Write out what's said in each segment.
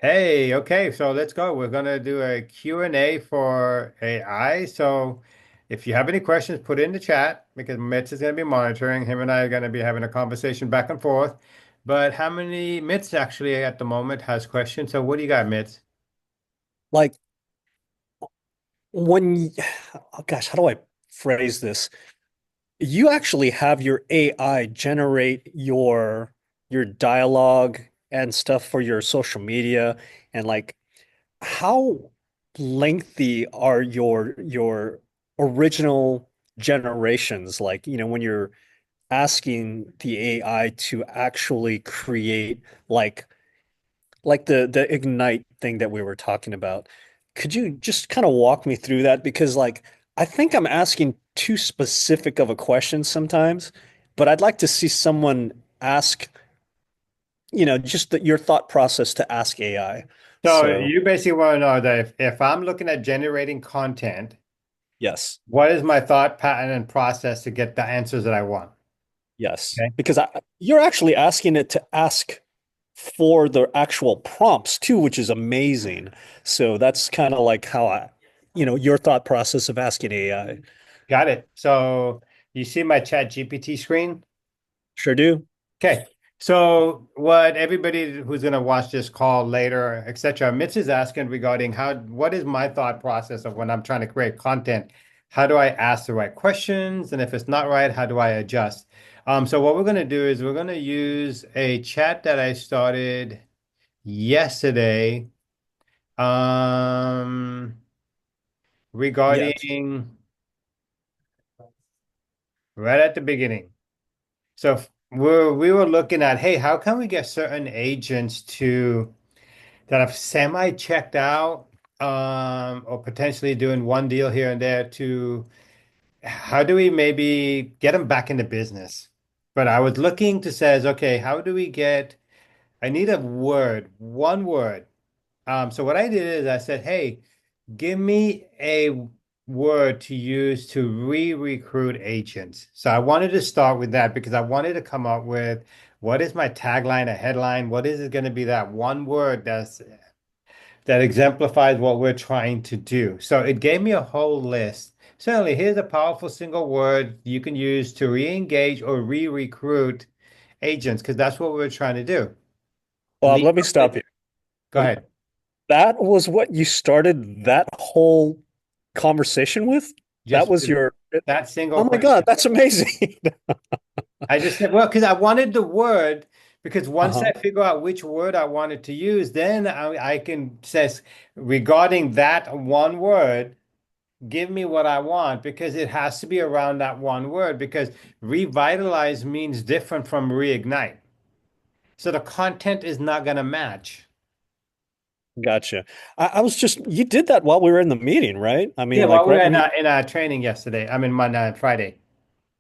Hey, okay, so let's go. We're gonna do a Q&A for AI. So if you have any questions, put it in the chat because Mitch is gonna be monitoring. Him and I are gonna be having a conversation back and forth. But how many Mitch actually at the moment has questions? So what do you got, Mitch? Like when oh gosh, how do I phrase this? You actually have your AI generate your dialogue and stuff for your social media, and like how lengthy are your original generations, like when you're asking the AI to actually create like the Ignite thing that we were talking about. Could you just kind of walk me through that? Because like I think I'm asking too specific of a question sometimes, but I'd like to see someone ask, just your thought process to ask AI. So So, you basically want to know that if I'm looking at generating content, yes. what is my thought pattern and process to get the answers that I want? Yes. Okay. Because you're actually asking it to ask for the actual prompts too, which is amazing. So that's kind of like how your thought process of asking AI. Got it. So you see my Chat GPT screen? Sure do. Okay. So what everybody who's going to watch this call later, etc., Mitch is asking regarding what is my thought process of when I'm trying to create content? How do I ask the right questions? And if it's not right, how do I adjust? So what we're going to do is we're going to use a chat that I started yesterday, um, Yes. regarding right at the beginning. So we were looking at, hey, how can we get certain agents to that have semi checked out, or potentially doing one deal here and there to how do we maybe get them back into business? But I was looking to says, okay, how do we get, I need a word, one word. So what I did is I said, hey, give me a word to use to re-recruit agents. So I wanted to start with that because I wanted to come up with what is my tagline, a headline? What is it going to be that one word that exemplifies what we're trying to do? So it gave me a whole list. Certainly, here's a powerful single word you can use to re-engage or re-recruit agents because that's what we're trying to do. Bob, Lead. let me stop you. Go ahead. That was what you started that whole conversation with? That Just was your, that single oh my God, question. that's amazing. I just said, well, because I wanted the word, because once Uh-huh. I figure out which word I wanted to use, then I can says regarding that one word, give me what I want because it has to be around that one word because revitalize means different from reignite. So the content is not going to match. Gotcha. I was just, you did that while we were in the meeting, right? I Yeah, mean, well, like we were right when you, in our training yesterday. I mean, Monday and Friday.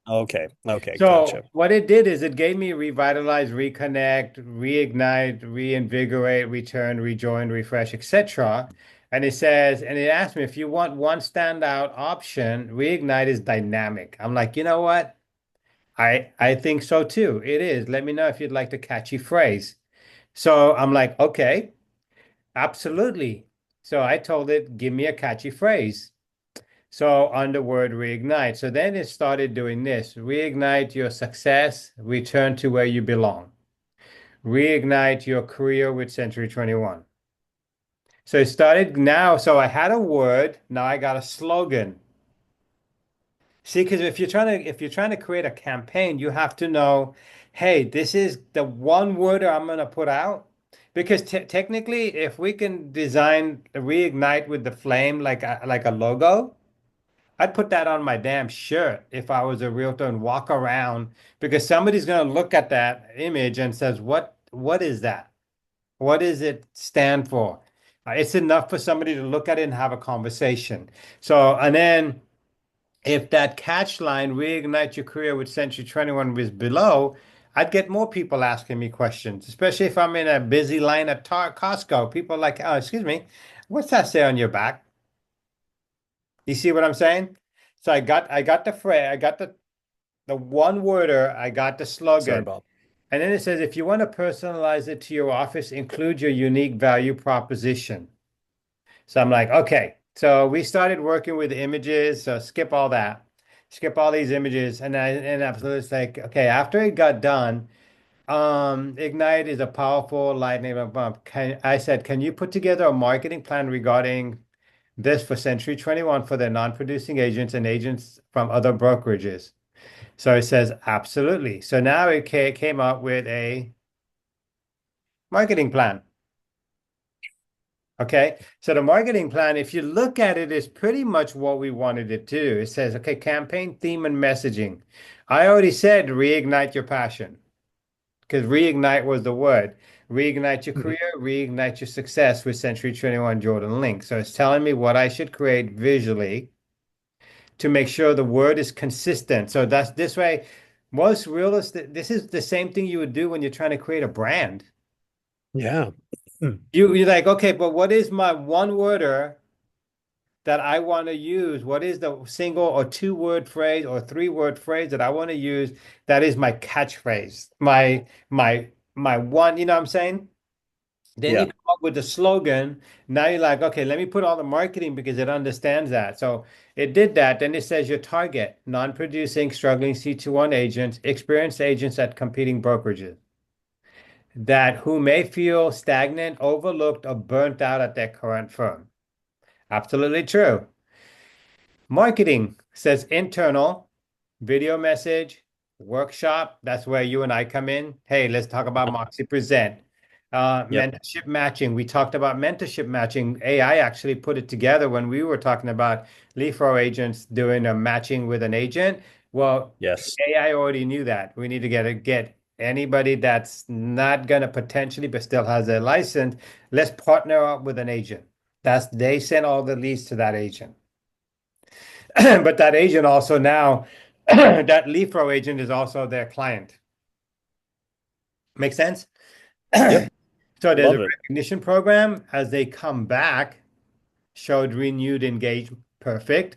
okay, okay, So gotcha. what it did is it gave me revitalize, reconnect, reignite, reinvigorate, return, rejoin, refresh, etc. And it says, and it asked me if you want one standout option, reignite is dynamic. I'm like, you know what? I think so too. It is. Let me know if you'd like the catchy phrase. So I'm like, okay, absolutely. So I told it, give me a catchy phrase. So on the word reignite. So then it started doing this. Reignite your success, return to where you belong. Reignite your career with Century 21. So it started now. So I had a word, now I got a slogan. See, because if you're trying to create a campaign, you have to know, hey, this is the one word I'm gonna put out. Because technically, if we can design reignite with the flame like a logo, I'd put that on my damn shirt if I was a realtor and walk around because somebody's going to look at that image and says, "What is that? What does it stand for?" It's enough for somebody to look at it and have a conversation. So, and then if that catch line reignite your career with Century 21 was below, I'd get more people asking me questions, especially if I'm in a busy line at Costco. People are like, "Oh, excuse me, what's that say on your back?" You see what I'm saying? So I got the phrase, I got the one worder, I got the Sorry, slogan, Bob. And then it says, if you want to personalize it to your office, include your unique value proposition. So I'm like, okay. So we started working with images. So skip all that, skip all these images. And I was like, okay, after it got done, Ignite is a powerful lightning bump. I said, can you put together a marketing plan regarding this for Century 21 for their non-producing agents and agents from other brokerages? So it says, absolutely. So now it came up with a marketing plan. Okay. So the marketing plan, if you look at it, is pretty much what we wanted it to do. It says, okay, campaign theme and messaging. I already said reignite your passion because reignite was the word. Reignite your Mhm. career, reignite your success with Century 21 Jordan Link. So it's telling me what I should create visually to make sure the word is consistent. So that's this way. Most realistic, this is the same thing you would do when you're trying to create a brand. Yeah. Mm. You're like, okay, but what is my one worder that I want to use? What is the single or two word phrase or three word phrase that I want to use that is my catchphrase? My one, you know what I'm saying? Then you Yeah. come up with the slogan. Now you're like, okay, let me put all the marketing because it understands that. So it did that. Then it says your target, non-producing, struggling C21 agents, experienced agents at competing brokerages that who may feel stagnant, overlooked, or burnt out at their current firm. Absolutely true. Marketing says internal, video message, workshop. That's where you and I come in. Hey, let's talk about Moxie Present. Yep. Mentorship matching. We talked about mentorship matching. AI actually put it together when we were talking about LeFro agents doing a matching with an agent. Well, Yes. AI already knew that. We need to get anybody that's not gonna potentially but still has a license. Let's partner up with an agent. They send all the leads to that agent. But that agent also now, that LeFro agent is also their client. Make sense? Yep. So there's a Love it. recognition program as they come back, showed renewed engagement. Perfect.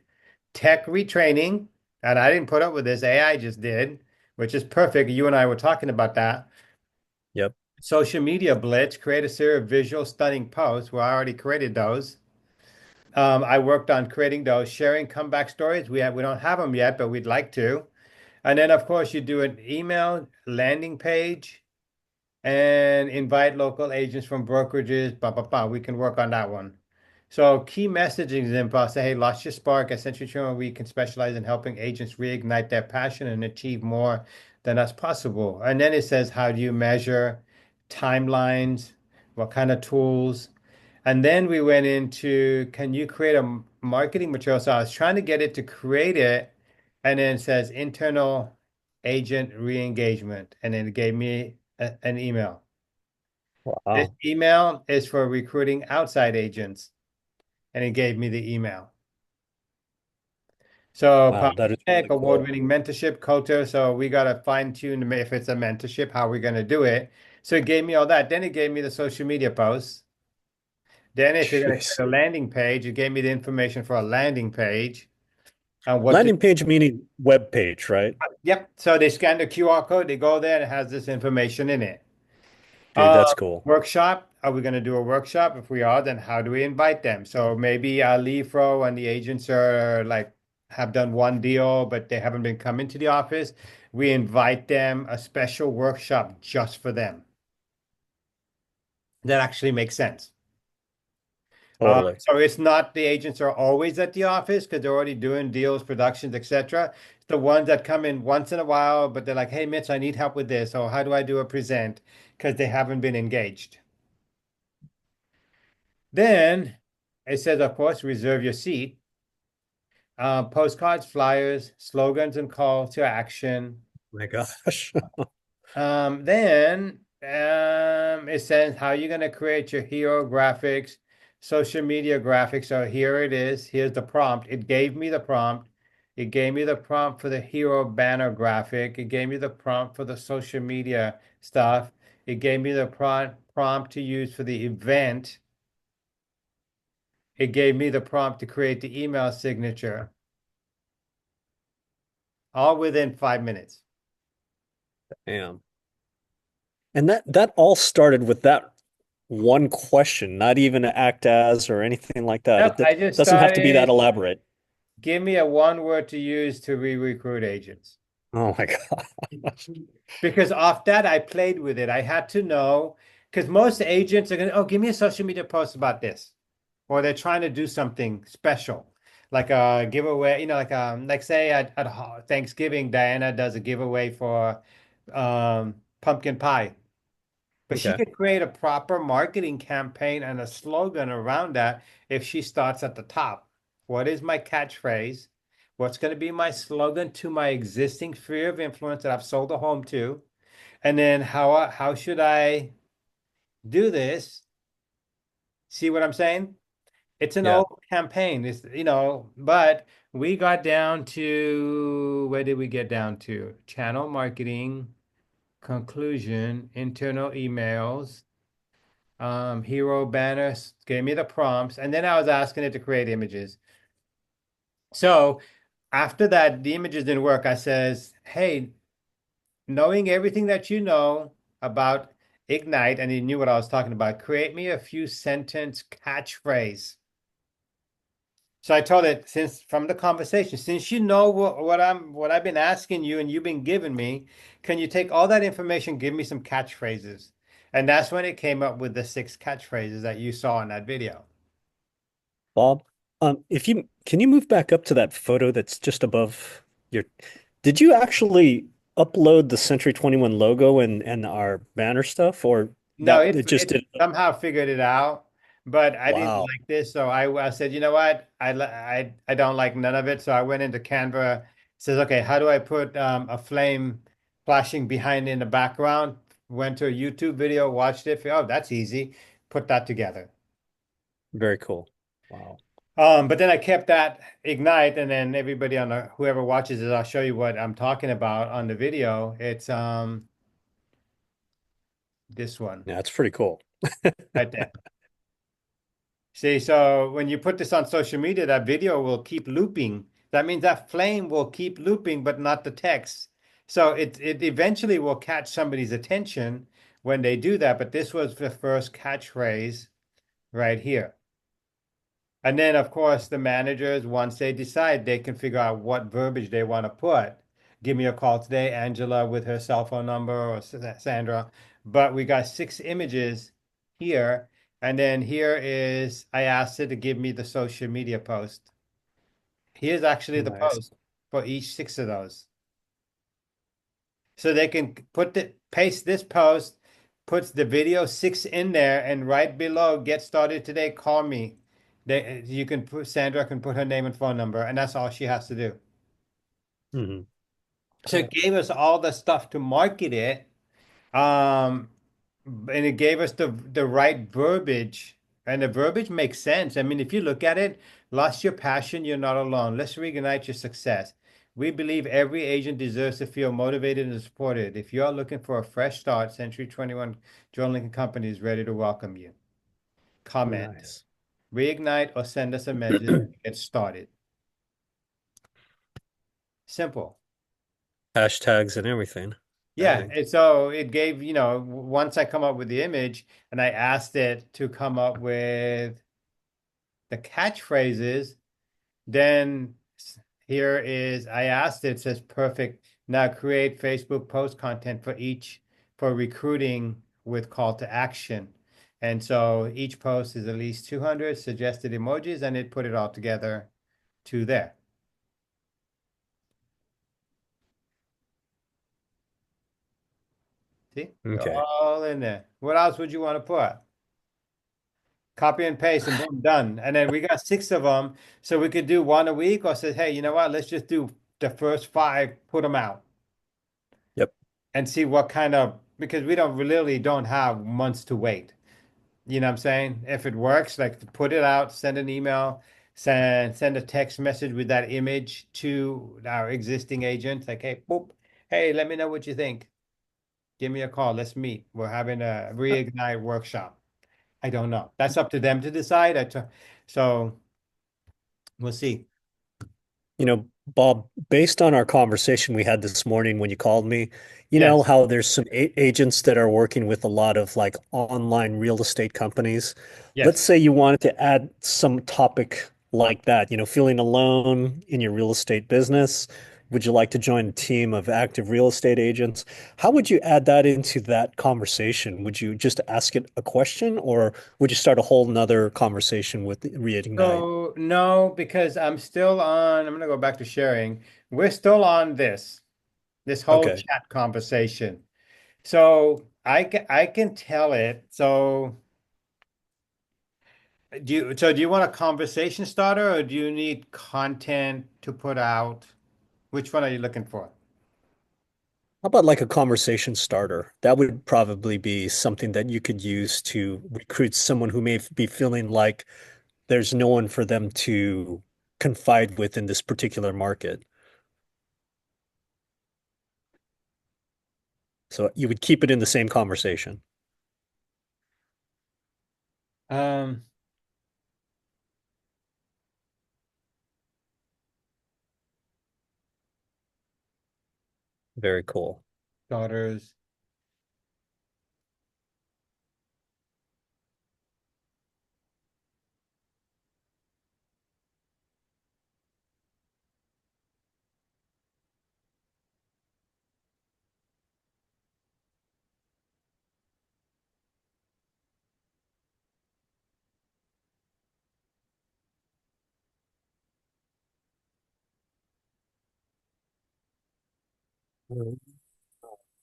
Tech retraining, and I didn't put up with this, AI just did, which is perfect. You and I were talking about that. Yep. Social media blitz, create a series of visual stunning posts. Well, I already created those. I worked on creating those, sharing comeback stories. We don't have them yet, but we'd like to. And then, of course, you do an email landing page and invite local agents from brokerages. Blah, blah, blah. We can work on that one. So, key messaging info say, hey, lost your spark. At Century 21, we can specialize in helping agents reignite their passion and achieve more than that's possible. And then it says, how do you measure timelines? What kind of tools? And then we went into, can you create a marketing material? So I was trying to get it to create it. And then it says internal agent re-engagement. And then it gave me an email. This Wow. email is for recruiting outside agents. And it gave me the email. So Power Wow. That is Tech, really cool. award-winning mentorship culture. So we got to fine tune if it's a mentorship, how we're going to do it. So it gave me all that. Then it gave me the social media posts. Then if you're going to Jeez. create a landing page, it gave me the information for a landing page. What to, Landing page meaning web page, right? yep. So they scan the QR code, they go there, and it has this information in it. Dude, Uh, that's cool. Workshop. Are we going to do a workshop? If we are, then how do we invite them? So maybe Lifro and the agents are like have done one deal, but they haven't been coming to the office. We invite them a special workshop just for them. That actually makes sense. Totally. So it's not the agents are always at the office because they're already doing deals, productions, etc. It's the ones that come in once in a while, but they're like, "Hey, Mitch, I need help with this," or "How do I do a present?" Because they haven't been engaged. Then it says, of course, reserve your seat. Postcards, flyers, slogans, and call to action. My gosh. It says how you're going to create your hero graphics, social media graphics. So here it is. Here's the prompt. It gave me the prompt. It gave me the prompt for the hero banner graphic. It gave me the prompt for the social media stuff. It gave me the prompt to use for the event. It gave me the prompt to create the email signature, all within 5 minutes. Damn. And that all started with that one question, not even an act as or anything like that. Yep, It I just doesn't have to be that started, elaborate. give me a one word to use to re-recruit agents. Oh my God. Because off that, I played with it. I had to know, because most agents are going to, oh, give me a social media post about this. Or they're trying to do something special, like a giveaway, like say at Thanksgiving, Diana does a giveaway for pumpkin pie. But she Okay. could create a proper marketing campaign and a slogan around that if she starts at the top. What is my catchphrase? What's going to be my slogan to my existing sphere of influence that I've sold a home to? And then how should I do this? See what I'm saying? It's an Yeah. old campaign. But we got down to where did we get down to? Channel marketing, conclusion, internal emails, hero banners, gave me the prompts, and then I was asking it to create images. So after that, the images didn't work. I says, hey, knowing everything that you know about Ignite, and he knew what I was talking about, create me a few sentence catchphrase. So I told it since from the conversation, since you know what I've been asking you and you've been giving me, can you take all that information, give me some catchphrases? And that's when it came up with the six catchphrases that you saw in that video. Bob, if you can you move back up to that photo that's just above your, did you actually upload the Century 21 logo and our banner stuff, or No, it just it did? somehow figured it out, but I didn't Wow. like this, so I said, you know what, I don't like none of it. So I went into Canva. Says, okay, how do I put a flame flashing behind in the background? Went to a YouTube video, watched it. Oh, that's easy. Put that together. Very cool. Wow. But then I kept that Ignite, and then everybody on the whoever watches it, I'll show you what I'm talking about on the video. It's this one Yeah, it's pretty cool. right there. See, so when you put this on social media, that video will keep looping. That means that flame will keep looping, but not the text. So it eventually will catch somebody's attention when they do that. But this was the first catchphrase right here. And then, of course, the managers, once they decide, they can figure out what verbiage they want to put. Give me a call today, Angela, with her cell phone number, or Sandra. But we got six images here. And then here is, I asked it to give me the social media post. Here's actually the Nice. post for each six of those. So they can paste this post, puts the video six in there, and right below, get started today, call me. You can put Sandra can put her name and phone number, and that's all she has to do. Hmm. So it Cool. gave us all the stuff to market it. Um, and it gave us the right verbiage, and the verbiage makes sense. I mean, if you look at it, lost your passion, you're not alone. Let's reignite your success. We believe every agent deserves to feel motivated and supported. If you're looking for a fresh start, Century 21 John Lincoln Company is ready to welcome you. Comment, Nice. reignite, or send us a message to get started. Simple. Hashtags and everything, I Yeah, think. and so it gave, once I come up with the image and I asked it to come up with the catchphrases, then here is, I asked it, says perfect. Now create Facebook post content for each for recruiting with call to action. And so each post is at least 200 suggested emojis, and it put it all together to there. See, Okay. all in there. What else would you want to put? Copy and paste and boom, done. And then we got six of them. So we could do one a week or say, hey, you know what? Let's just do the first five, put them out Yep. and see what kind of, because we don't have months to wait. You know what I'm saying? If it works, like put it out, send an email, send a text message with that image to our existing agent. Like, hey, boop, hey, let me know what you think. Give me a call. Let's meet. We're having a reignite workshop. I don't know. That's up to them to decide. So we'll see. You know, Bob, based on our conversation we had this morning when you called me, you know Yes, how there's some agents that are working with a lot of like online real estate companies. Let's yes. say you wanted to add some topic like that, feeling alone in your real estate business. Would you like to join a team of active real estate agents? How would you add that into that conversation? Would you just ask it a question, or would you start a whole nother conversation with Reignite? So no, because I'm still on, I'm gonna go back to sharing. We're still on this whole Okay. chat conversation. So I can tell it. So do you want a conversation starter or do you need content to put out? Which one are you looking for? How about like a conversation starter? That would probably be something that you could use to recruit someone who may be feeling like there's no one for them to confide with in this particular market. So you would keep it in the same conversation. Um, Very cool. Starters.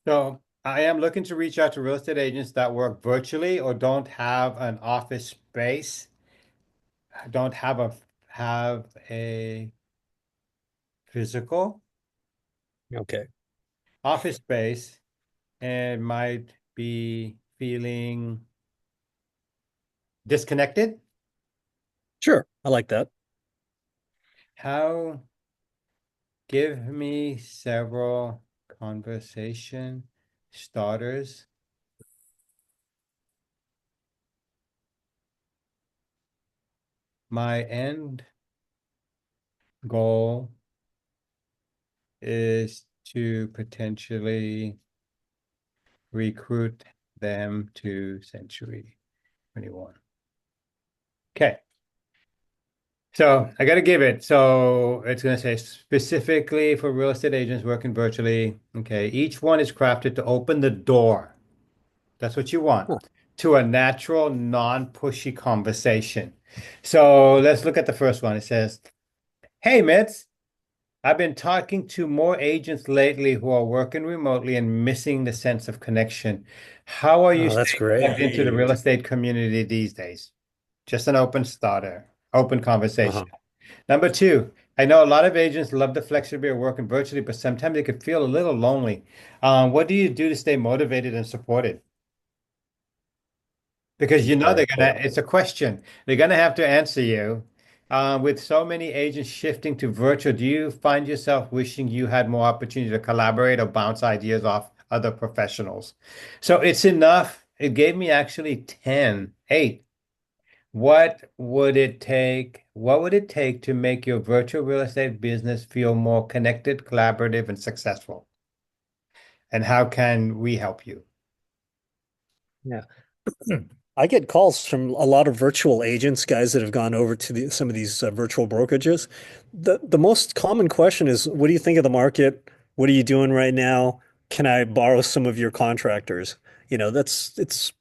So I am looking to reach out to real estate agents that work virtually or don't have an office space, don't have a physical Okay. office space and might be feeling disconnected. Sure. I like that. How give me several conversation starters. My end goal is to potentially recruit them to Century 21. Okay. So I got to give it. So it's going to say specifically for real estate agents working virtually. Okay. Each one is crafted to open the door. That's what you want Huh. to a natural, non-pushy conversation. So let's look at the first one. It says, "Hey, Mitz, I've been talking to more agents lately who are working remotely and missing the sense of connection. How are you Oh, that's staying plugged into the real great. estate community these days?" Just an open starter, open conversation. Uh-huh. Number two, I know a lot of agents love the flexibility of working virtually, but sometimes they could feel a little lonely. What do you do to stay motivated and supported? Because you know Very they're gonna, cool. it's a question. They're gonna have to answer you. With so many agents shifting to virtual, do you find yourself wishing you had more opportunity to collaborate or bounce ideas off other professionals? So it's enough. It gave me actually 10, 8. What would it take? What would it take to make your virtual real estate business feel more connected, collaborative, and successful? And how can we help you? Yeah. I get calls from a lot of virtual agents, guys that have gone over to some of these virtual brokerages. The most common question is, what do you think of the market? What are you doing right now? Can I borrow some of your contractors? It's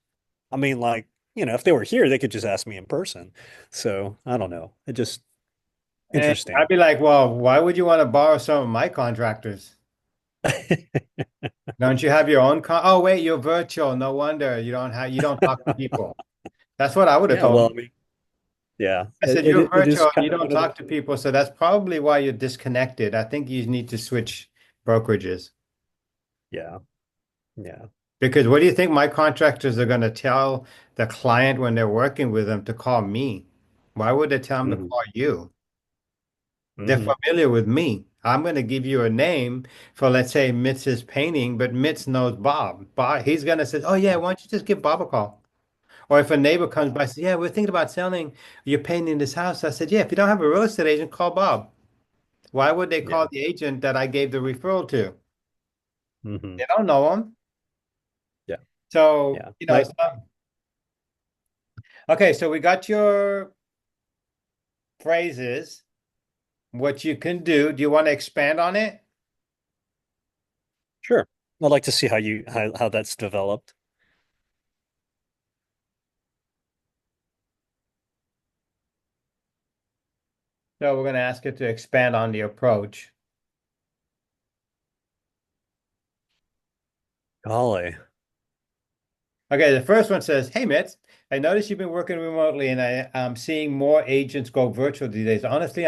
I mean, like, if they were here, they could just ask me in person. So I don't know. It just And I'd interesting. be like, well, why would you want to borrow some of my contractors? Don't you have your own Oh, wait, you're virtual. No wonder you don't talk to people. That's what I would have Yeah, told well, them. I mean, yeah, I said, it you're it is virtual and you kind of don't one of talk those. to people, so that's probably why you're disconnected. I think you need to switch brokerages. Yeah, yeah. Because what do you think my contractors are going to tell the client when they're working with them to call me? Why would they tell them to Hmm. call you? They're Hmm. familiar with me. I'm going to give you a name for, let's say, Mitz's painting, but Mitz knows Bob. Bob, he's going to say, oh, yeah, why don't you just give Bob a call? Or if a neighbor comes by and says, yeah, we're thinking about selling, you're painting this house. I said, yeah, if you don't have a real estate agent, call Bob. Why would they Yeah. call the agent that I gave the referral to? Hmm. They don't know him. Yeah. So, Yeah. okay, so we got your phrases, what you can do. Do you want to expand on it? Sure. I'd like to see how that's developed. So we're going to ask it to expand on the approach. Golly. Okay, the first one says, "Hey Mitz, I noticed you've been working remotely and I'm seeing more agents go virtual these days. Honestly,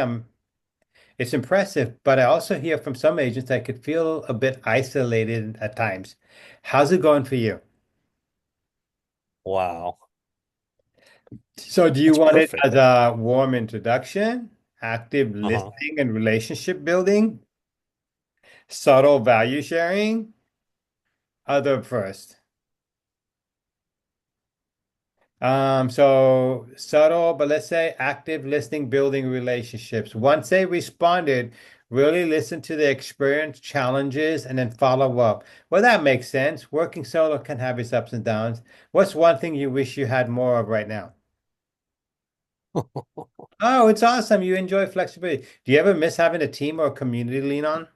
it's impressive, but I also hear from some agents I could feel a bit isolated at times. How's it going for you?" Wow. So do you That's want it perfect. as a warm introduction, active Uh-huh. listening and relationship building, subtle value sharing, other first? So subtle, but let's say active listening, building relationships. Once they responded, really listen to the experience, challenges, and then follow up. Well, that makes sense. Working solo can have its ups and downs. What's one thing you wish you had more of right now? Oh, it's awesome. You enjoy flexibility. Do you ever miss having a team or a community to lean on?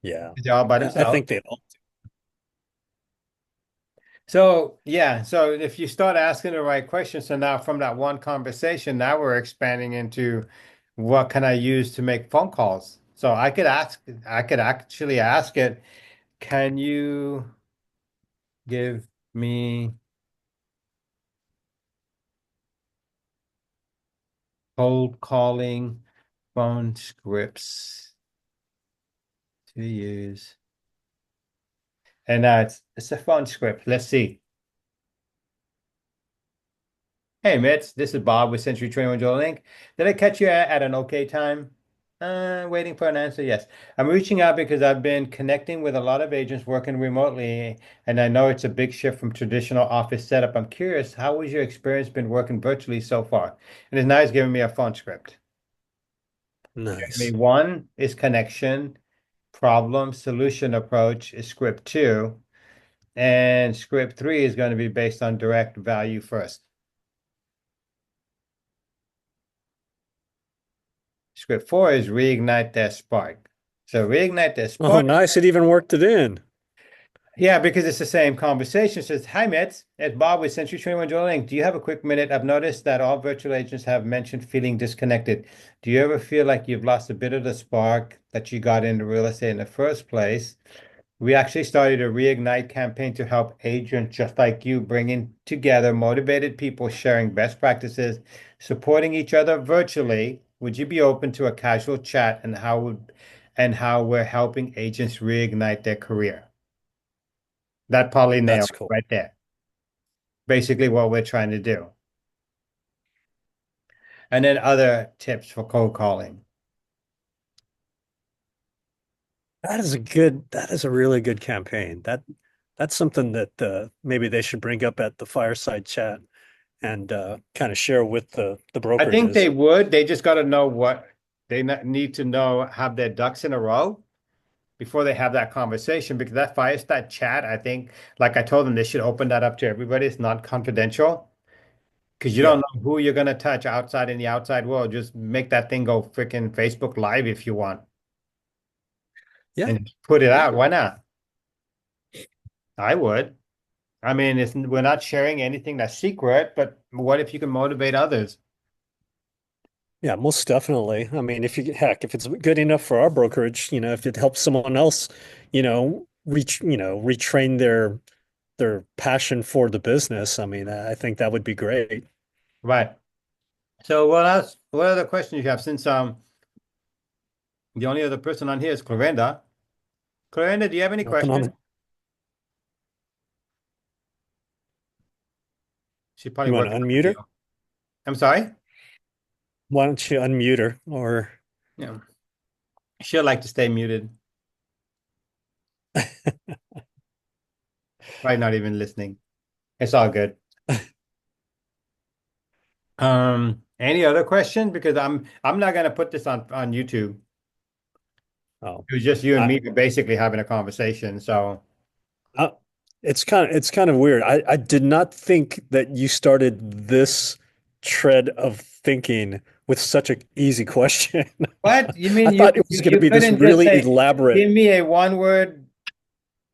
Yeah. They're all by I themselves. think they all. So, yeah, so if you start asking the right questions, so now from that one conversation, now we're expanding into what can I use to make phone calls? So I could actually ask it, can you give me cold calling phone scripts to use? And now it's a phone script. Let's see. Hey, Mitch, this is Bob with Century 21 Joel Link. Did I catch you at an okay time? Waiting for an answer. Yes. I'm reaching out because I've been connecting with a lot of agents working remotely, and I know it's a big shift from traditional office setup. I'm curious, how has your experience been working virtually so far? And it's now it's giving me a phone script. I Nice. mean, one is connection, problem, solution approach is script two, and script three is going to be based on direct value first. Script four is reignite that spark. So reignite that Oh, spark. nice. It even worked it in. Yeah, because it's the same conversation. It says, "Hi, Mitz. It's Bob with Century 21 Joel Link. Do you have a quick minute? I've noticed that all virtual agents have mentioned feeling disconnected. Do you ever feel like you've lost a bit of the spark that you got into real estate in the first place? We actually started a Reignite campaign to help agents just like you bringing together motivated people sharing best practices, supporting each other virtually. Would you be open to a casual chat and how we're helping agents reignite their career?" That probably nailed That's it cool. right there. Basically what we're trying to do. And then other tips for cold calling. That is a really good campaign. That's something that maybe they should bring up at the fireside chat and kind of share with the I think brokerages. they would. They just got to know what need to know, have their ducks in a row before they have that conversation. Because that fireside chat, I think, like I told them, they should open that up to everybody. It's not confidential because you don't Yeah. know who you're going to touch outside in the outside world. Just make that thing go freaking Facebook Live if you want Yeah. and put it out. Why not? I would. I mean, we're not sharing anything that's secret, but what if you can motivate others? Yeah, most definitely. I mean, if it's good enough for our brokerage, if it helps someone else, retrain their passion for the business, I mean, I think that would be great. Right. So what else? What other questions you have? Since the only other person on here is Clarenda. Clarenda, do you have any Nothing on questions? the, She's probably you want to working on unmute the her? deal. I'm sorry? Why don't you unmute her? Or Yeah. She'll like to stay muted. Probably not even listening. It's all good. Any other questions? Because I'm not gonna put this on YouTube. Oh, It was just you and I, me basically having a conversation. So I it's kind of weird. I did not think that you started this tread of thinking with such an easy question. what? You I mean thought it was going to you be this couldn't just really say, elaborate. give me a one word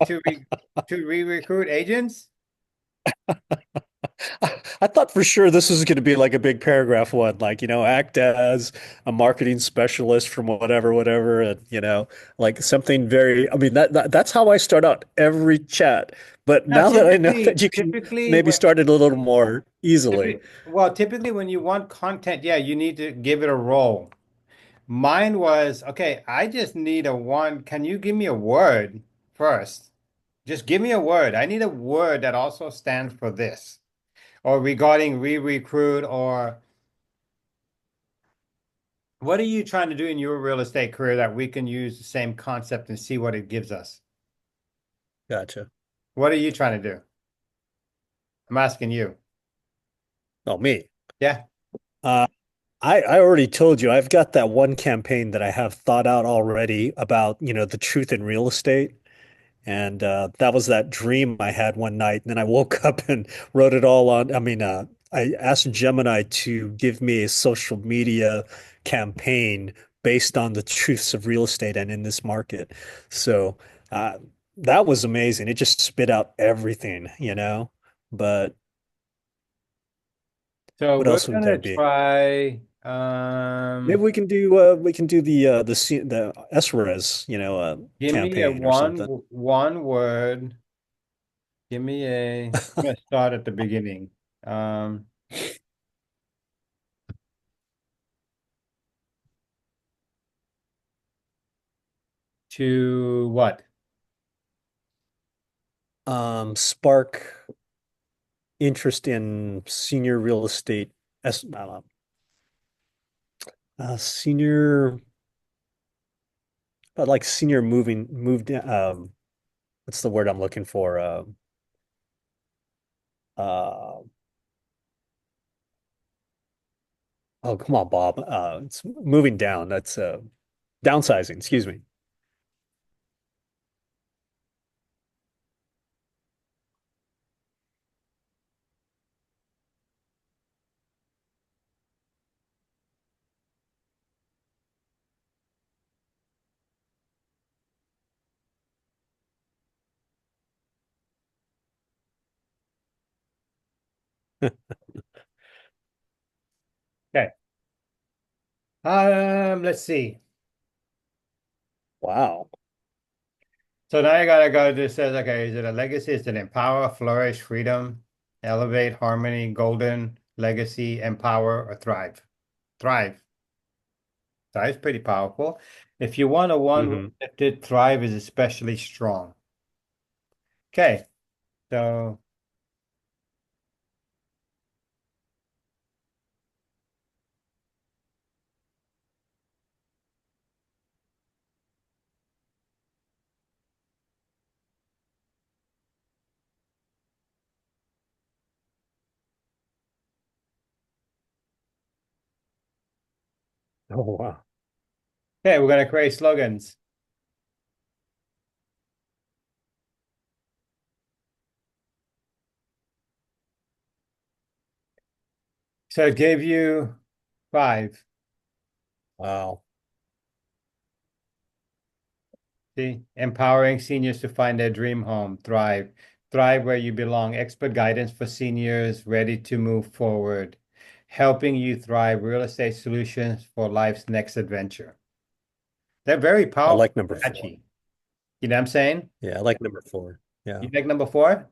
to re-recruit agents? I thought for sure this was going to be like a big paragraph one, like, act as a marketing specialist from whatever, whatever, and like something very, I mean, that's how I start out every chat. But No, now that I know that you can typically maybe start it a little more easily. typically when you want content, yeah, you need to give it a role. Mine was, okay, I just need a one. Can you give me a word first? Just give me a word. I need a word that also stands for this, or regarding re-recruit, or what are you trying to do in your real estate career that we can use the same concept and see what it gives us? Gotcha. What are you trying to do? I'm asking you. Oh, me. Yeah. Uh, I already told you I've got that one campaign that I have thought out already about, the truth in real estate. And that was that dream I had one night. And then I woke up and wrote it all on. I mean, I asked Gemini to give me a social media campaign based on the truths of real estate and in this market. So uh, that was amazing. It just spit out everything. But So what we're else would gonna there be? try Maybe we can do the SRES, give me a campaign or something. one word. Give me a I'm gonna start at the beginning. Um to what? Spark interest in senior real estate, senior, like senior moved. What's the word I'm looking for? Uh, oh, come on, Bob. It's moving down. That's downsizing. Excuse me. Okay. Let's see. Wow. So now you gotta go. This says, okay, is it a legacy? Is it empower, flourish, freedom, elevate, harmony, golden, legacy, empower, or thrive? Thrive. Thrive's pretty powerful. If you want a one Hmm. lifted, thrive is especially strong. Okay, so Oh, wow. okay, we're gonna create slogans. So it gave you five. Wow. See, empowering seniors to find their dream home, thrive, thrive where you belong, expert guidance for seniors ready to move forward, helping you thrive, real estate solutions for life's next adventure. They're very I powerful, like number four. catchy. You know what I'm saying? Yeah, I like number four. Yeah. You like number four?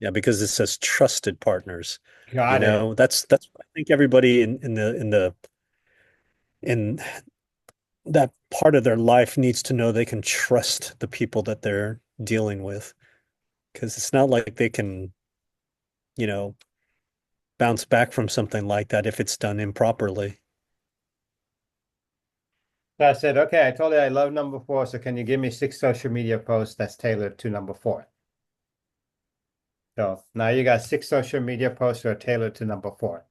Yeah, because it says trusted partners. Got it. That's what I think everybody in that part of their life needs to know they can trust the people that they're dealing with. Because it's not like they can, you know, bounce back from something like that if it's done improperly. So I said, okay, I told you I love number four, so can you give me 6 social media posts that's tailored to number four? So now you got 6 social media posts that are tailored to number four.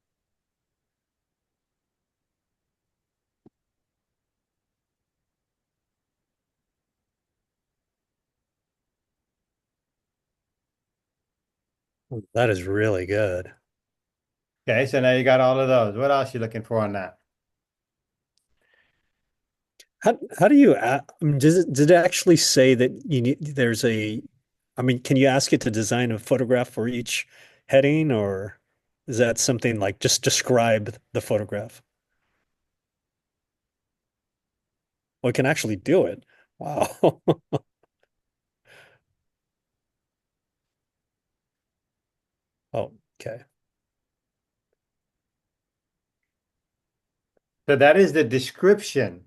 That is really good. Okay, so now you got all of those. What else you looking for on that? How do you I mean, did it actually say that you need there's a I mean, can you ask it to design a photograph for each heading, or is that something like just describe the photograph? Well, it can actually do it. Wow. Oh, okay. So that is the description.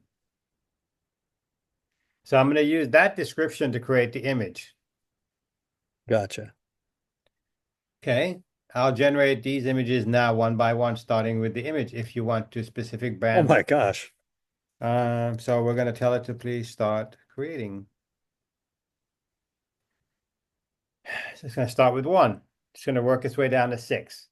So I'm going to use that description to create the image. Gotcha. Okay. I'll generate these images now one by one, starting with the image if you want to specific Oh brand. my gosh. So we're going to tell it to please start creating. So it's going to start with one. It's going to work its way down to six.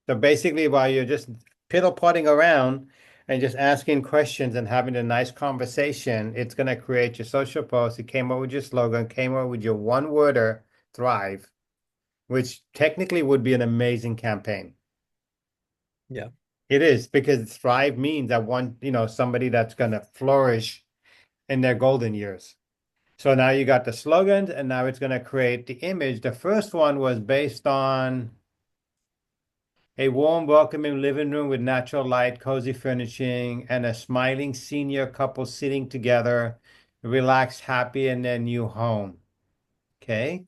So basically, while you're just piddle-potting around and just asking questions and having a nice conversation, it's going to create your social post. It came up with your slogan, came up with your one-worder, Thrive, which technically would be an amazing campaign. Yeah. It is because Thrive means I want, somebody that's going to flourish in their golden years. So now you got the slogans, and now it's going to create the image. The first one was based on a warm, welcoming living room with natural light, cozy furnishing, and a smiling senior couple sitting together, relaxed, happy in their new home. Okay,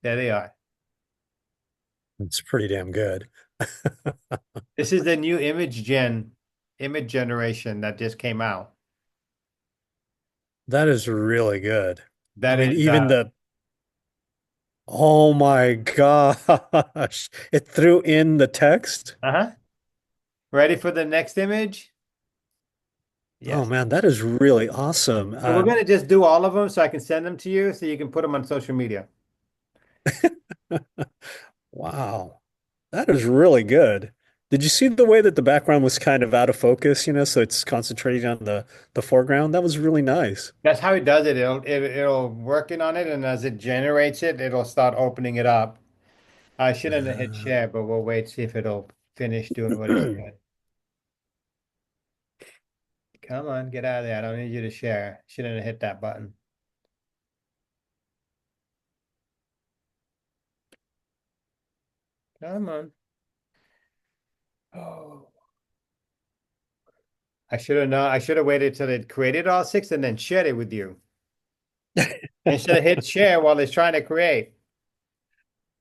there they are. It's pretty damn good. This is the new image generation that just came out. That is really good. I That mean, is, even the oh my gosh, it threw in the text. uh-huh. Ready for the next image? Oh Yes. man, that is really awesome. So we're going to just do all of them so I can send them to you so you can put them on social media. Wow, that is really good. Did you see the way that the background was kind of out of focus, so it's concentrating on the foreground? That was really nice. That's how it does it. It'll working on it, and as it generates it, it'll start opening it up. I shouldn't have hit Uh, share, but we'll wait see if it'll finish doing what it's doing. Come on, get out of there. I don't need you to share. Shouldn't have hit that button. Come on. Oh, I should have known. I should have waited till it created all six and then shared it with you. Instead of hit share while it's trying to create.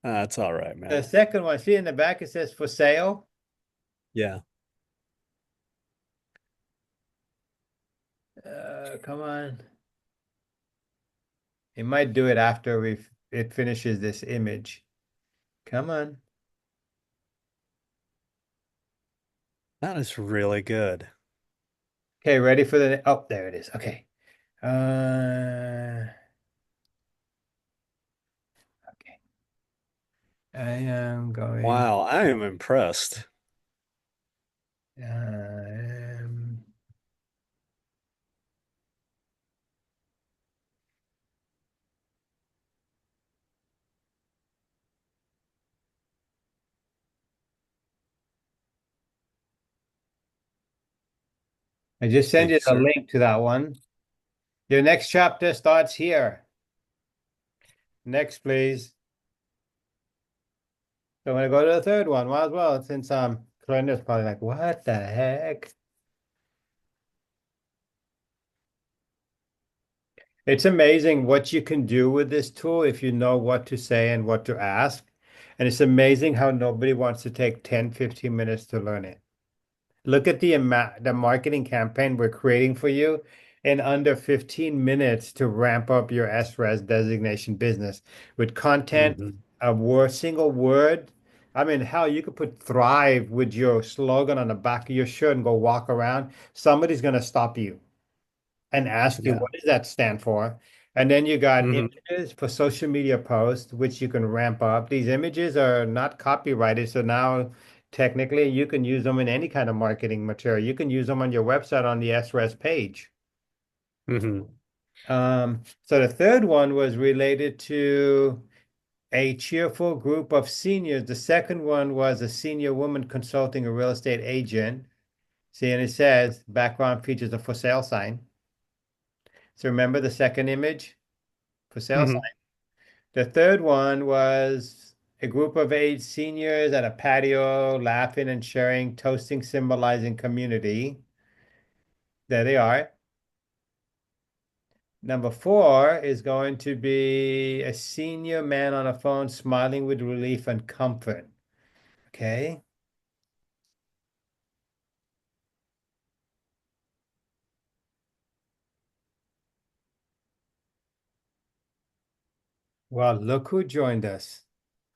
That's all right, The man. second one, see in the back it says for sale. Yeah. Come on. It might do it after it finishes this image. Come on. That is really good. Okay, ready for the oh, there it is. Okay. Okay. I am going. Wow, I am impressed. Um, I just send Thank you you, the sir. link to that one. Your next chapter starts here. Next, please. So I'm gonna go to the third one. Might as well, since Clarenda's probably like, what the heck? It's amazing what you can do with this tool if you know what to say and what to ask. And it's amazing how nobody wants to take 10, 15 minutes to learn it. Look at the marketing campaign we're creating for you in under 15 minutes to ramp up your SRES designation business with content, Hmm. a word, single word. I mean, hell, you could put Thrive with your slogan on the back of your shirt and go walk around. Somebody's going to stop you and ask you, Yeah. what does that stand for? And then you got Hmm. images for social media posts, which you can ramp up. These images are not copyrighted, so now technically you can use them in any kind of marketing material. You can use them on your website on the SRES page. Hmm. So the third one was related to a cheerful group of seniors. The second one was a senior woman consulting a real estate agent. See, and it says background features a for sale sign. So remember the second image? For sale sign. Hmm. The third one was a group of eight seniors at a patio, laughing and sharing, toasting, symbolizing community. There they are. Number four is going to be a senior man on a phone smiling with relief and comfort. Okay. Well, look who joined us.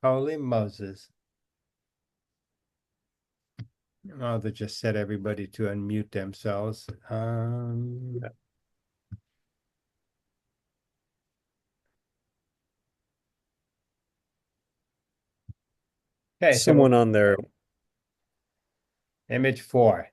Holy Moses. Oh, they just set everybody to unmute themselves. Okay, so Someone on there. image four.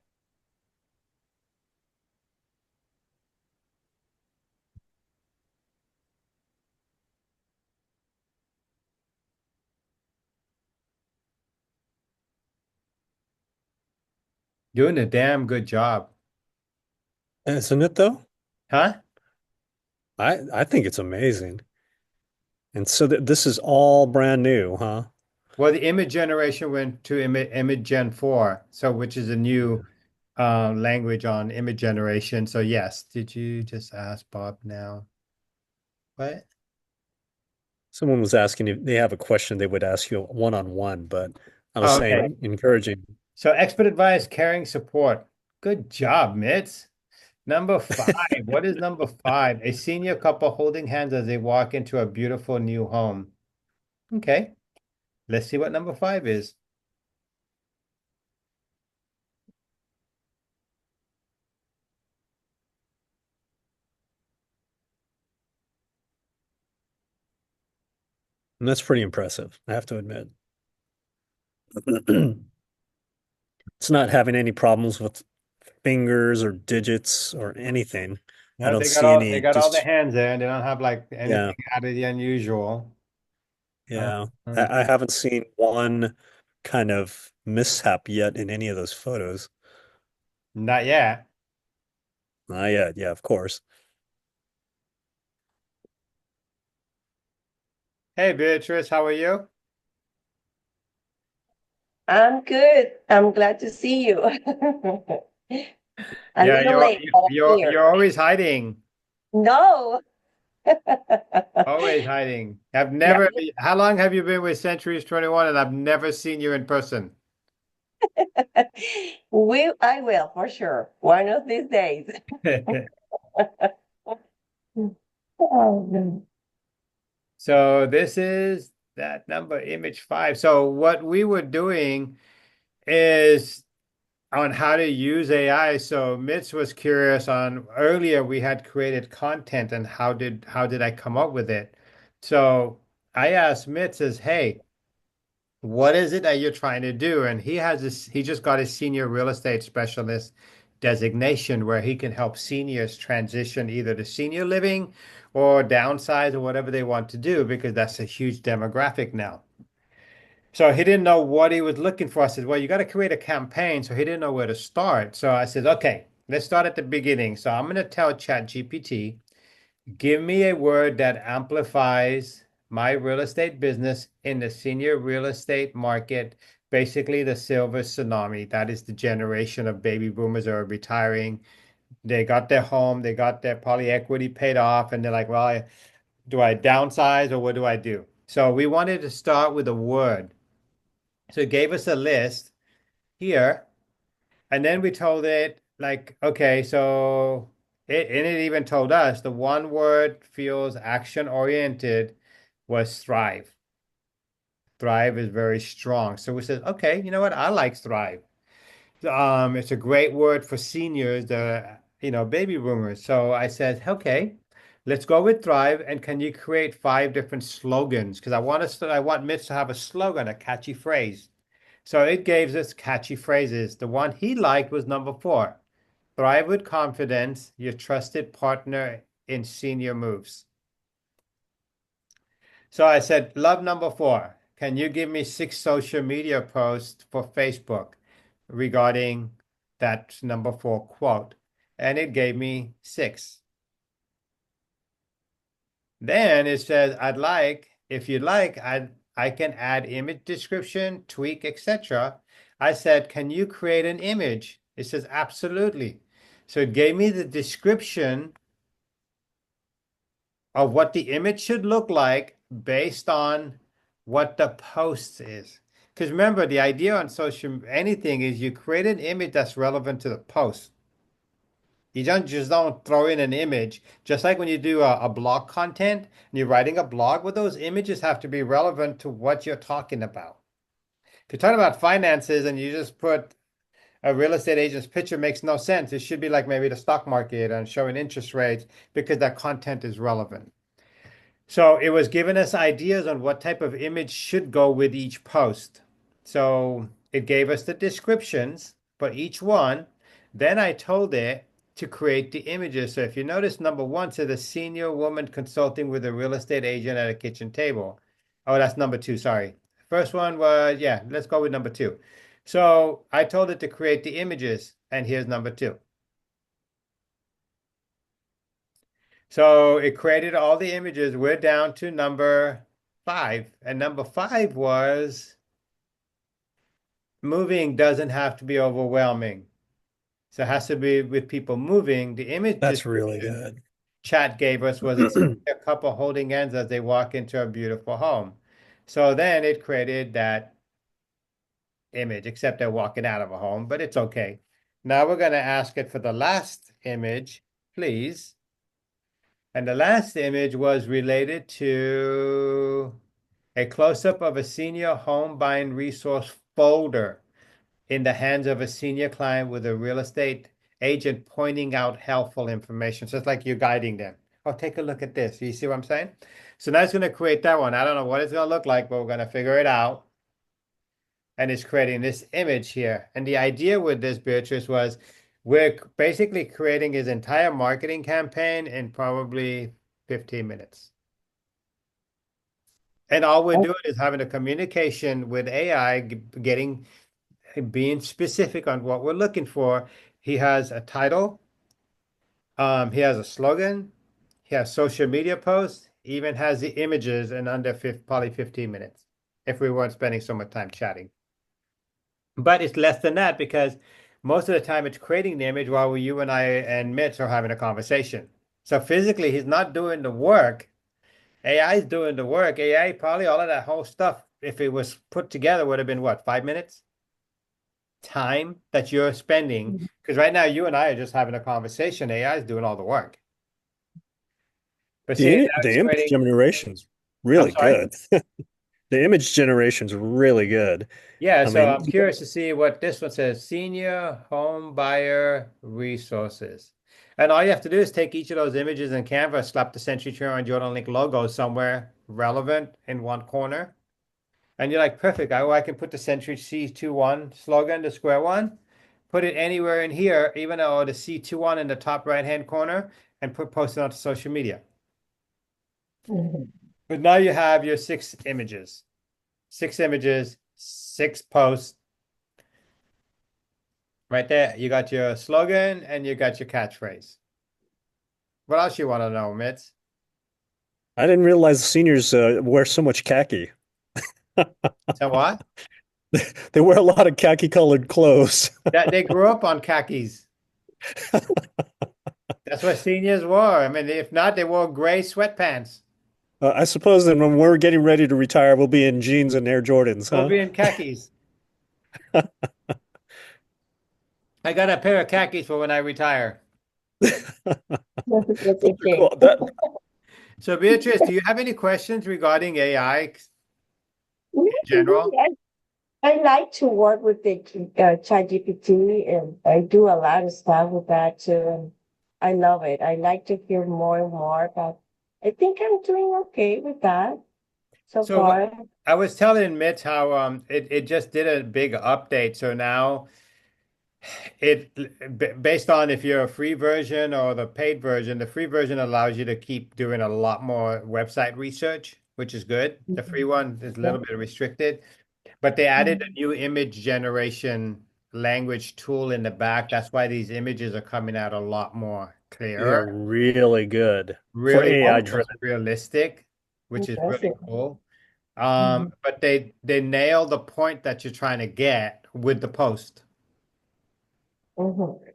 Doing a damn good job. Isn't it though? Huh? I think it's amazing. And so th this is all brand new, huh? Well, the image generation went to image Gen 4, so which is a new language on image generation. So yes, did you just ask Bob now? What? Someone was asking if they have a question they would ask you one-on-one, but I was Okay. saying encouraging. So expert advice, caring support. Good job, Mitz. Number five. What is number five? A senior couple holding hands as they walk into a beautiful new home. Okay. Let's see what number five is. And that's pretty impressive, I have to admit. It's not having any problems with fingers or digits or anything. I Yeah, don't they got see all they any got all the just hands there, and they don't have like yeah, anything out of the unusual. Uh, yeah. uh, I haven't seen one kind of mishap yet in any of those photos. Not yet. Yeah, yeah, of course. Hey, Beatrice, how are you? I'm good. I'm glad to see you. A Yeah, little you're late, but I'm you're here. always hiding. No. Always hiding. I've Yeah, never. How long have you been with Centuries 21 and I've never seen you in person? I will for sure. One of these days. Oh, So this is that number, image five. So what we were doing is on how to use AI. So Mitch was curious on earlier we had created content and how did I come up with it? So I asked Mitch says, hey, what is it that you're trying to do? And he just got his senior real estate specialist designation where he can help seniors transition either to senior living or downsize or whatever they want to do because that's a huge demographic now. So he didn't know what he was looking for. I said, well, you got to create a campaign. So he didn't know where to start. So I said, okay, let's start at the beginning. So I'm going to tell ChatGPT, give me a word that amplifies my real estate business in the senior real estate market, basically the silver tsunami. That is the generation of baby boomers that are retiring. They got their home, they got their poly equity paid off, and they're like, well, do I downsize or what do I do? So we wanted to start with a word. So it gave us a list here, and then we told it like, okay, so and it even told us the one word feels action oriented was thrive. Thrive is very strong. So we said, okay, you know what? I like thrive. It's a great word for seniors, baby boomers. So I said, okay, let's go with thrive. And can you create five different slogans? Because I want Mitch to have a slogan, a catchy phrase. So it gave us catchy phrases. The one he liked was number four. Thrive with confidence, your trusted partner in senior moves. So I said, love number four. Can you give me 6 social media posts for Facebook regarding that number four quote? And it gave me 6. Then it says, if you'd like, I can add image description, tweak, etc. I said, can you create an image? It says, absolutely. So it gave me the description of what the image should look like based on what the post is. Because remember, the idea on social anything is you create an image that's relevant to the post. You don't throw in an image. Just like when you do a blog content and you're writing a blog, well, those images have to be relevant to what you're talking about. If you're talking about finances and you just put a real estate agent's picture, makes no sense. It should be like maybe the stock market and showing interest rates because that content is relevant. So it was giving us ideas on what type of image should go with each post. So it gave us the descriptions for each one. Then I told it to create the images. So if you notice, number one says a senior woman consulting with a real estate agent at a kitchen table. Oh, that's number two. Sorry. First one was, yeah, let's go with number two. So I told it to create the images, and here's number two. So it created all the images. We're down to number 5. And number 5 was moving doesn't have to be overwhelming. So it has to be with people moving. The image That's really description good. chat gave us was a couple holding hands as they walk into a beautiful home. So then it created that image, except they're walking out of a home, but it's okay. Now we're going to ask it for the last image, please. And the last image was related to a close-up of a senior home buying resource folder in the hands of a senior client with a real estate agent pointing out helpful information. So it's like you're guiding them. Oh, take a look at this. You see what I'm saying? So now it's going to create that one. I don't know what it's going to look like, but we're going to figure it out. And it's creating this image here. And the idea with this, Beatrice, was we're basically creating his entire marketing campaign in probably 15 minutes. And all we're doing is having a communication with AI, being specific on what we're looking for. He has a title, he has a slogan, he has social media posts, even has the images in under probably 15 minutes if we weren't spending so much time chatting. But it's less than that because most of the time it's creating the image while you and I and Mitch are having a conversation. So physically, he's not doing the work. AI is doing the work. AI, probably all of that whole stuff, if it was put together, would have been what, 5 minutes? Time that you're spending. Because right now, you and I are just having a conversation. AI is doing all the work. But see, now The it's image creating. generation's I'm really sorry? good. The image generation's really good. Yeah, I so mean, I'm curious to see what this one says, senior home buyer resources. And all you have to do is take each of those images in Canva, slap the Century Chair and Jordan Link logo somewhere relevant in one corner. And you're like, perfect. I can put the Century C21 slogan, the square one, put it anywhere in here, even though the C21 in the top right-hand corner, and post it onto social media. Mhm. But now you have your 6 images. 6 images, 6 posts. Right there, you got your slogan and you got your catchphrase. What else you want to know, Mitz? I didn't realize the seniors wear so much khaki. So what? They wear a lot of khaki colored clothes. That they grew up on khakis. That's what seniors wore. I mean, if not, they wore gray sweatpants. I suppose that when we're getting ready to retire, we'll be in jeans and Air Jordans, We'll huh? be in khakis. I got a pair of khakis for when I retire. That's Those are okay. cool. That So, Beatrice, do you have any questions regarding AI in general? I like to work with the ChatGPT, and I do a lot of stuff with that too. And I love it. I like to hear more and more, but I think I'm doing okay with that so So what far. I was telling Mitch how it just did a big update. So now based on if you're a free version or the paid version, the free version allows you to keep doing a lot more website research, which is good. The free one is a Yeah. little bit restricted, but they added a Mhm. new image generation language tool in the back. That's why these images are coming out a lot more They're clearer, really good for really AI almost driven. realistic, which is really Impressive. cool. Mhm. But they nail the point that you're trying to get with the post. Mhm.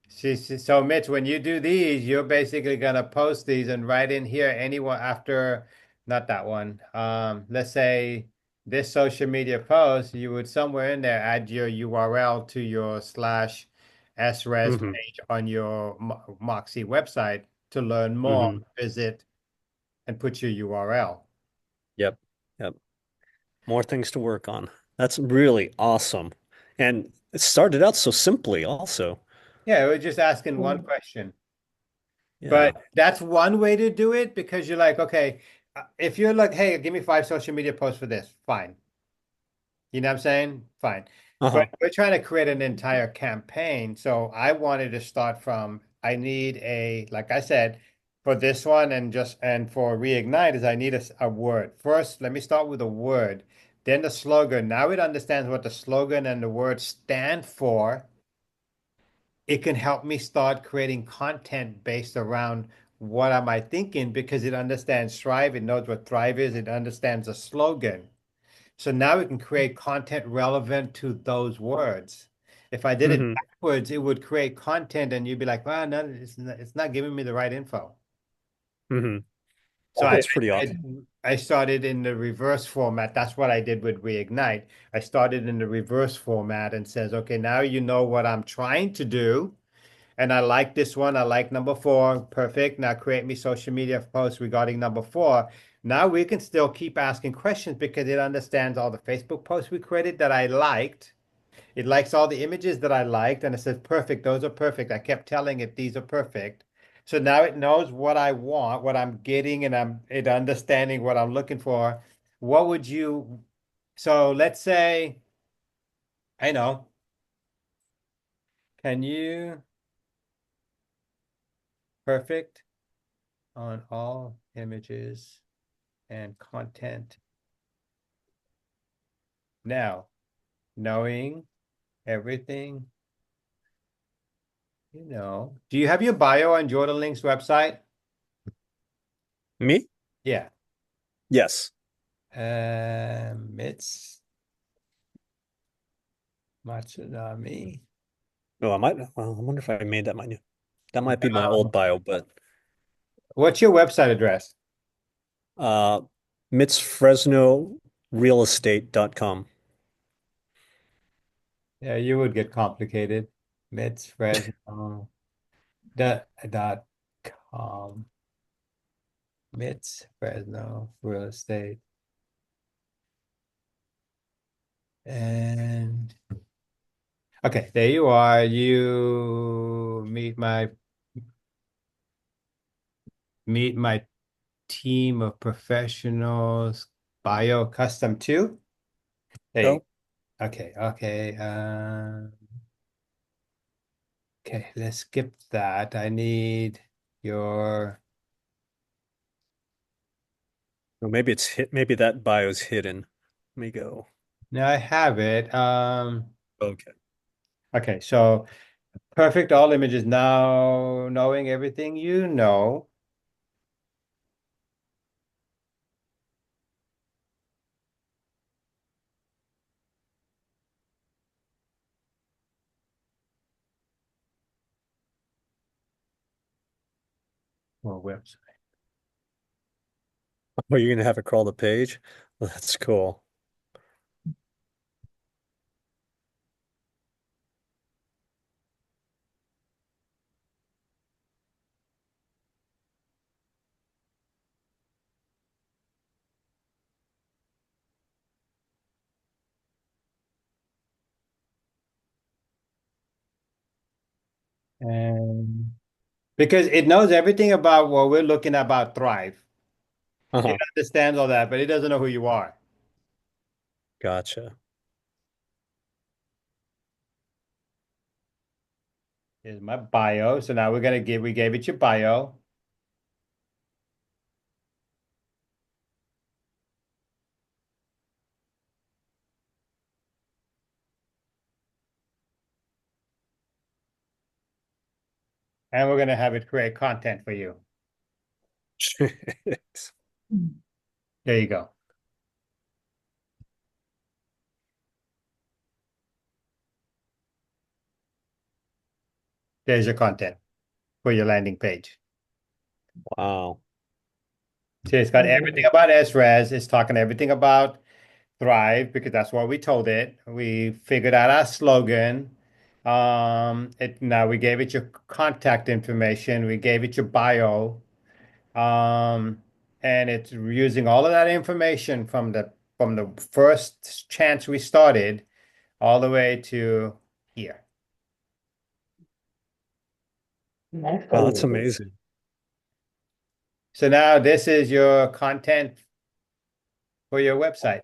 So Mitch, when you do these, you're basically gonna post these and write in here anyone after, not that one. Let's say this social media post, you would somewhere in there add your URL to your slash SRES Hmm. page on your Moxie website to learn more, Hmm. visit, and put your URL. Yep. Yep. More things to work on. That's really awesome. And it started out so simply also. Yeah, we're just asking one Mhm. question. Yeah. But that's one way to do it because you're like, okay, if you're like, hey, give me 5 social media posts for this, fine. You know what I'm saying? Fine. But Uh-huh. we're trying to create an entire campaign. So I wanted to start from, I need like I said, for this one and for Reignite is I need a word. First, let me start with a word, then the slogan. Now it understands what the slogan and the word stand for. It can help me start creating content based around what am I thinking because it understands Thrive. It knows what Thrive is. It understands the slogan. So now we can create content relevant to those words. If I did it Hmm. backwards, it would create content and you'd be like, well, no, it's not giving me the right info. Hmm. So That's pretty I, awesome. I started in the reverse format. That's what I did with Reignite. I started in the reverse format and says, okay, now you know what I'm trying to do. And I like this one. I like number 4. Perfect. Now create me social media posts regarding number 4. Now we can still keep asking questions because it understands all the Facebook posts we created that I liked. It likes all the images that I liked, and it says, perfect, those are perfect. I kept telling it these are perfect. So now it knows what I want, what I'm getting, and it understanding what I'm looking for. What would you, so let's say, I know, can you perfect on all images and content. Now, knowing everything, do you have your bio on Jordan Link's website? Me? Yeah. Yes. It's Matsunami. Oh, I might. Well, I wonder if I made that my new. That might be my old bio, but What's your website address? uh, MitsFresnoRealEstate.com. Yeah, you would get complicated. Mitz Fresno dot com. Mitz Fresno Real Estate. And okay, there you are. You meet my team of professionals, bio custom too. Hey, Oh, okay. Okay, let's skip that. I need your. well, maybe it's hit. Maybe that bio's hidden. Let me go. Now I have it. Okay. Okay, so perfect all images now, knowing everything you know. Or website. Oh, you're gonna have it crawl the page? Well, that's cool. And because it knows everything about what we're looking about Thrive. It Uh-huh. understands all that, but it doesn't know who you are. Gotcha. Here's my bio. So now we gave it your bio. and we're going to have it create content for you. There you go. There's your content for your landing page. Wow. So it's got everything about SRES. It's talking everything about Thrive because that's what we told it. We figured out our slogan. Now we gave it your contact information. We gave it your bio. Um, and it's using all of that information from the first chance we started all the way to here. Wow, that's amazing. So now this is your content for your website.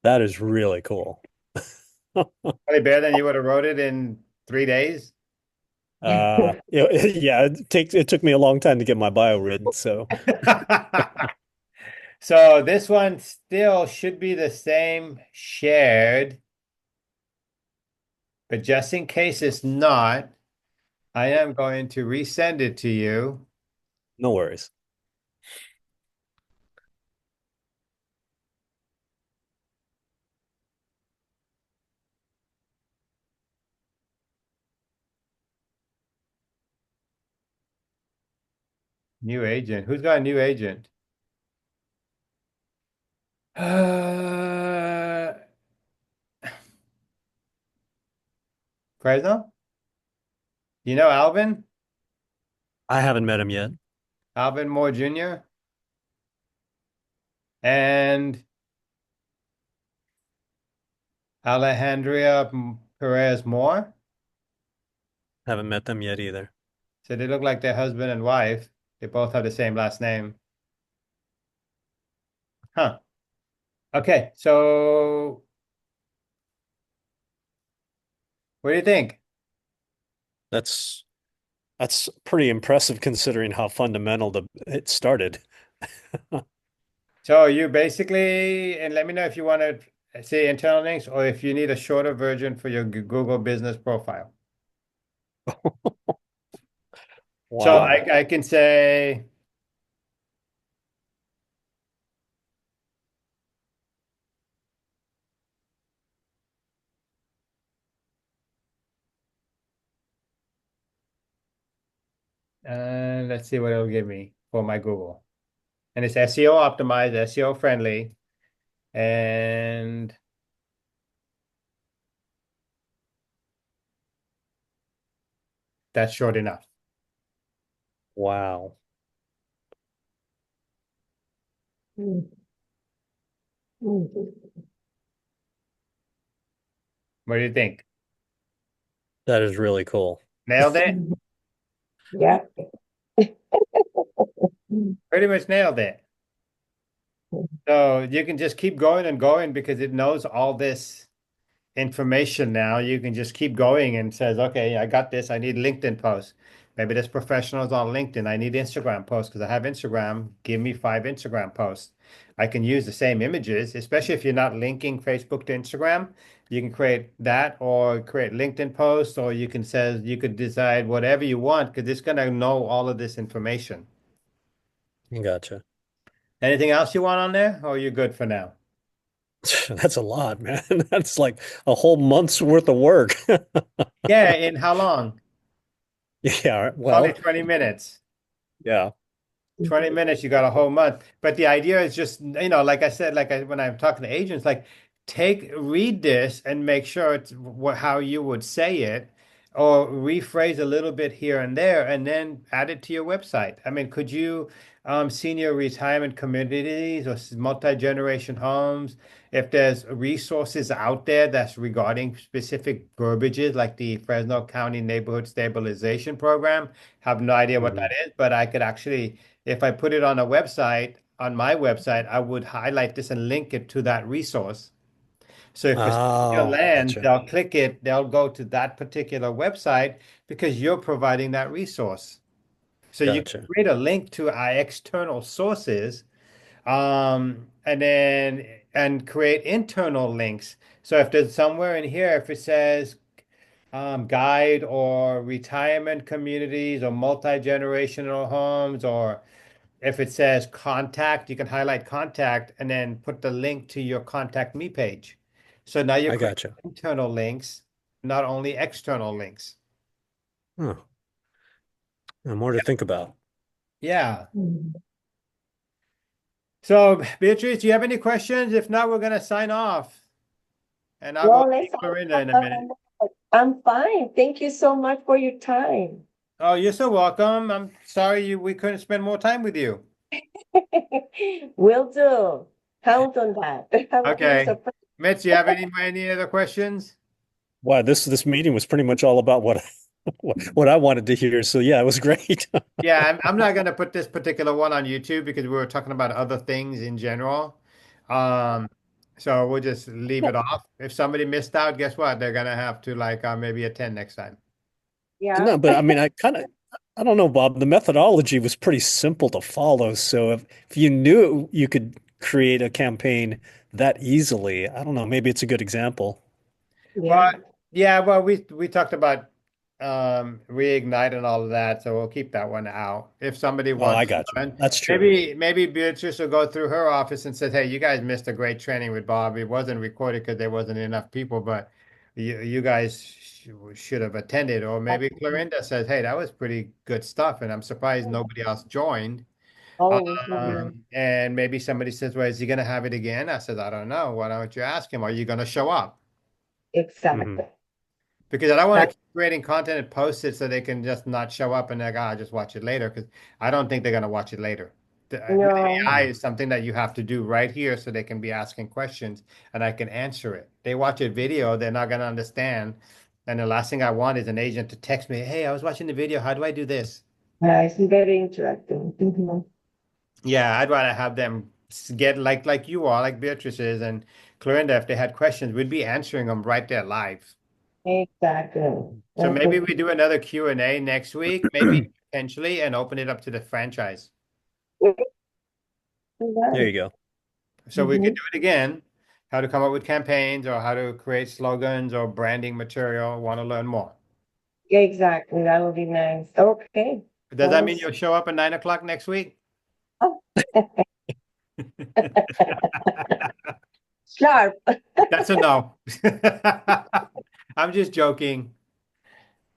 That is really cool. Probably better than you would have wrote it in 3 days. Yeah, it took me a long time to get my bio written, so So this one still should be the same shared, but just in case it's not, I am going to resend it to you. no worries. New agent. Who's got a new agent? Fresno? You know Alvin? I haven't met him yet. Alvin Moore Jr. and Alejandria Perez Moore. Haven't met them yet either. So they look like they're husband and wife. They both have the same last name. Huh. Okay, so what do you think? That's pretty impressive considering how fundamental it started. So you basically, and let me know if you want to say internal links or if you need a shorter version for your Google business profile. So Wow. I can say, let's see what it'll give me for my Google. And it's SEO optimized, SEO friendly, and that's short enough. Wow. What do you think? That is really cool. Nailed it? Yeah. Pretty much nailed it. So you can just keep going and going because it knows all this information now. You can just keep going and says, okay, I got this. I need LinkedIn posts. Maybe there's professionals on LinkedIn. I need Instagram posts because I have Instagram. Give me 5 Instagram posts. I can use the same images, especially if you're not linking Facebook to Instagram. You can create that or create LinkedIn posts, or you could decide whatever you want because it's gonna know all of this information. Gotcha. Anything else you want on there, or are you good for now? That's a lot, man. That's like a whole month's worth of work. Yeah, in how long? Yeah, Only well, 20 minutes. yeah. 20 minutes, you got a whole month. But the idea is just, like I said, when I'm talking to agents, like read this and make sure it's how you would say it, or rephrase a little bit here and there, and then add it to your website. I mean, could you, senior retirement communities or multi-generation homes, if there's resources out there that's regarding specific verbiages like the Fresno County Neighborhood Stabilization Program, have no idea what Mhm. that is, but I could actually if I put it on a website, on my website, I would highlight this and link it to that resource. So if a senior Oh, lands, gotcha. they'll click it, they'll go to that particular website because you're providing that resource. So you can Gotcha. create a link to our external sources, And create internal links. So if there's somewhere in here, if it says guide or retirement communities or multi-generational homes, or if it says contact, you can highlight contact and then put the link to your contact me page. So now you're I creating gotcha. internal links, not only external links. Huh. And more to think about. Yeah. Mhm. So, Beatrice, do you have any questions? If not, we're going to sign off. And I'll go Well, see Florinda in a minute. I'm fine. Thank you so much for your time. Oh, you're so welcome. I'm sorry we couldn't spend more time with you. Will do. Count on that. I will be Okay. surprised. Mitch, you have any other questions? Wow, this meeting was pretty much all about what what I wanted to hear. So yeah, it was great. Yeah, I'm not going to put this particular one on YouTube because we were talking about other things in general. Um, so we'll just leave it off. If somebody missed out, guess what? They're gonna have to like maybe attend next time. Yeah. No, but I mean, I don't know, Bob. The methodology was pretty simple to follow. So if you knew you could create a campaign that easily, I don't know, maybe it's a good example. Well, Yeah. yeah, well, we talked about reignite and all of that, so we'll keep that one out. If somebody Oh, I wants to got you. learn, That's true. maybe Beatrice will go through her office and says, "Hey, you guys missed a great training with Bob. It wasn't recorded because there wasn't enough people, but you guys should have attended." Or maybe Clarinda says, "Hey, that was pretty good stuff, and I'm surprised nobody else joined." Oh, mhm. And maybe somebody says, "Well, is he going to have it again?" I said, "I don't know. Why don't you ask him? Are you going to show up?" Hmm. Exactly. Because I don't want to That, keep creating content and post it so they can just not show up and like, I'll just watch it later. Because I don't think they're going to watch it later. With no, AI is something that you have to do right here so they can be asking questions and I can answer it. They watch a video, they're not going to understand. And the last thing I want is an agent to text me, "Hey, I was watching the video. How do I do this?" it's very interesting. Mhm. Yeah, I'd rather have them get like you are, like Beatrice is and Clorinda, if they had questions, we'd be answering them right there live. Exactly. So That's maybe the we do another Q&A next week, maybe potentially, and open it up to the franchise. There right. you go. So we could Mhm. do it again, how to come up with campaigns or how to create slogans or branding material. Want to learn more? Exactly. That would be nice. Okay. Does that mean Thanks. you'll show up at 9 o'clock next week? Oh, sharp. That's a no. I'm just joking.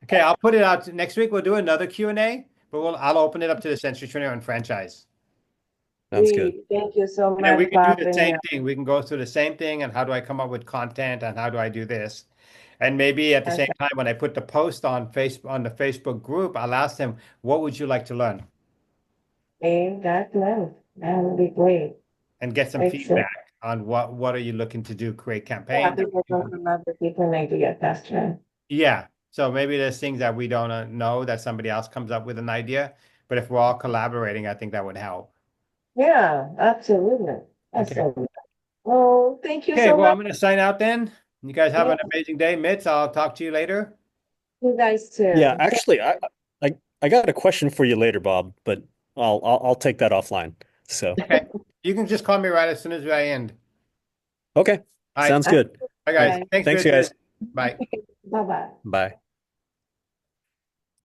Okay, I'll put it out next week. We'll do another Q&A, but I'll open it up to the Century 21 franchise. Sounds good. Sweet. Thank you so And then we much, can do Bob. the And same thing. We can go through the same thing and how do I come up with content and how do I do this? And maybe at the same time, when I put the post on on the Facebook group, I'll ask them, what would you like to learn? that's nice. That would be great. And get some Excellent. feedback on what are you looking to do, create Yeah, campaigns. people don't love the different idea. That's right. Yeah. So maybe there's things that we don't know that somebody else comes up with an idea. But if we're all collaborating, I think that would help. Yeah, absolutely. Okay. Absolutely. Oh, thank you Okay. so Well, much. I'm going to sign out then. You guys have Yeah, an amazing day. Mitch, I'll talk to you later. you guys Yeah, too. actually, I got a question for you later, Bob, but I'll take that offline. So, Okay. You can just call me right as soon as I end. okay. All right. Sounds good. Bye, All guys. right. Bye. Thanks, Thanks, you Beatrice. guys. Bye. Bye-bye. Bye.